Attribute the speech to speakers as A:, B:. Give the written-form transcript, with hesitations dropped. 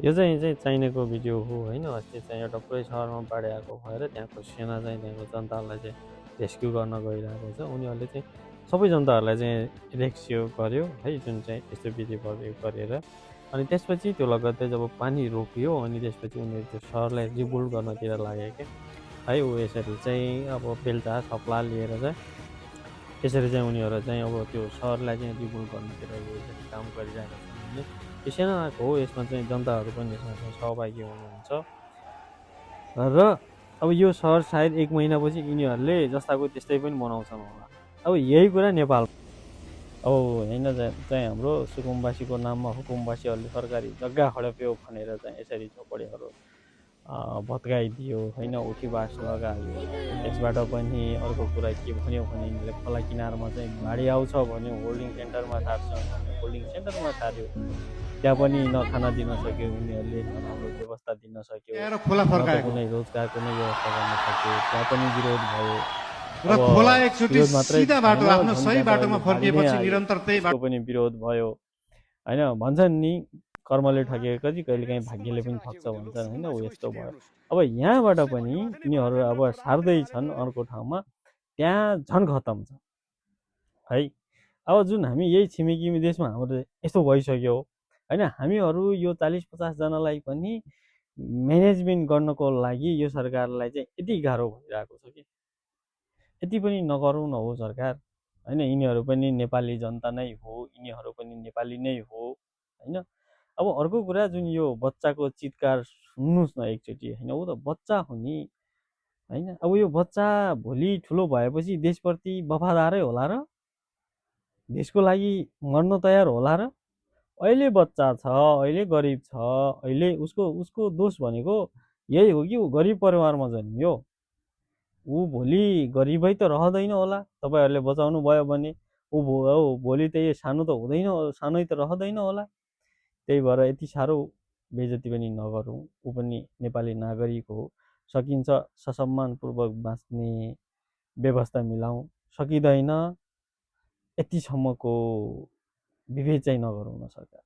A: यो चाहिँ चाइनाको भिडियो हो होइन। अस्ति चाहिँ एउटा पुरै सहरमा बाढी आएको भएर त्यहाँको सेना चाहिँ त्यहाँको जनताहरूलाई चाहिँ रेस्क्यु गर्न गइरहेको छ। उनीहरूले चाहिँ सबै जनताहरूलाई चाहिँ रेस्क्यु गर्यो है, जुन चाहिँ यस्तो विधि प्रयोग गरेर। अनि त्यसपछि त्यो लगत्तै जब पानी रोकियो अनि त्यसपछि उनीहरू त्यो सहरलाई रिबिल्ड गर्नतिर लागे क्या है। ऊ यसरी चाहिँ अब बेल्चा थप्ला लिएर चाहिँ यसरी चाहिँ उनीहरू चाहिँ अब त्यो सहरलाई चाहिँ रिबिल्ड गर्नतिर यसरी काम गरिरहेका छन् भने यो सेनाको हो। यसमा चाहिँ जनताहरू पनि यसमा चाहिँ सहभागी हुनुहुन्छ र अब यो सहर सायद 1 महिनापछि यिनीहरूले जस्ताको त्यस्तै पनि बनाउँछन् होला। अब यही कुरा नेपाल अब होइन चाहिँ हाम्रो सुकुम्बासीको नाममा हुकुमबासीहरूले सरकारी जग्गा हडप्यो भनेर चाहिँ यसरी झोपडीहरू भत्काइदियो होइन, उठीबास लगायो। यसबाट पनि अर्को कुरा के भन्यो भने यिनीहरूले खोला किनारमा चाहिँ बाढी आउँछ भन्यो, होल्डिङ सेन्टरमा छाड्छ भन्यो, होल्डिङ सेन्टरमा छाड्यो। त्यहाँ पनि न खाना दिन सक्यो उनीहरूले, न राम्रो व्यवस्था दिन सक्यो,
B: खोला
A: न त
B: फर्काएको
A: कुनै रोजगारको नै व्यवस्था गर्न सक्यो। त्यहाँ पनि विरोध भयो।
B: र खोला एकचोटि
A: विरोध मात्रै
B: सिधा बाटो
A: भएन,
B: आफ्नो
A: झन्
B: सही
A: त्यहाँ त
B: बाटोमा
A: अहिले
B: फर्किएपछि
A: बाढी नै आयो।
B: निरन्तर त्यही
A: त्यसको पनि विरोध भयो होइन। भन्छन् नि कर्मले ठगेको कति कहिलेकाहीँ भाग्यले पनि ठग्छ भन्छन् होइन, ऊ यस्तो भयो। अब यहाँबाट पनि यिनीहरू अब सार्दैछन् अर्को ठाउँमा, त्यहाँ झन् खतम छ है। अब जुन हामी यही छिमेकी देशमा हाम्रो यस्तो भइसक्यो होइन। हामीहरू यो 40-50 जनालाई पनि म्यानेजमेन्ट गर्नको लागि यो सरकारलाई चाहिँ यति गाह्रो भइरहेको छ कि यति पनि नगरौँ न हो सरकार होइन। यिनीहरू पनि नेपाली जनता नै हो, यिनीहरू पनि नेपाली नै हो होइन। अब अर्को कुरा जुन यो बच्चाको चित्कार सुन्नुहोस् न एकचोटि होइन, ऊ त बच्चा हो नि होइन। अब यो बच्चा भोलि ठुलो भएपछि देशप्रति वफादारै होला र, देशको लागि मर्न तयार होला र? अहिले बच्चा छ, अहिले गरिब छ, अहिले उसको उसको दोष भनेको यही हो कि ऊ गरिब परिवारमा जन्मियो। ऊ भोलि गरिबै त रहँदैन होला, तपाईँहरूले बचाउनु भयो भने। ऊ भोलि त्यही सानो त हुँदैन, सानै त रहँदैन होला। त्यही भएर यति साह्रो बेइज्जती पनि नगरौँ। ऊ पनि नेपाली नागरिक हो, सकिन्छ ससम्मानपूर्वक बाँच्ने व्यवस्था मिलाउँ। सकिँदैन यतिसम्मको विभेद चाहिँ नगरौँ न सरकार।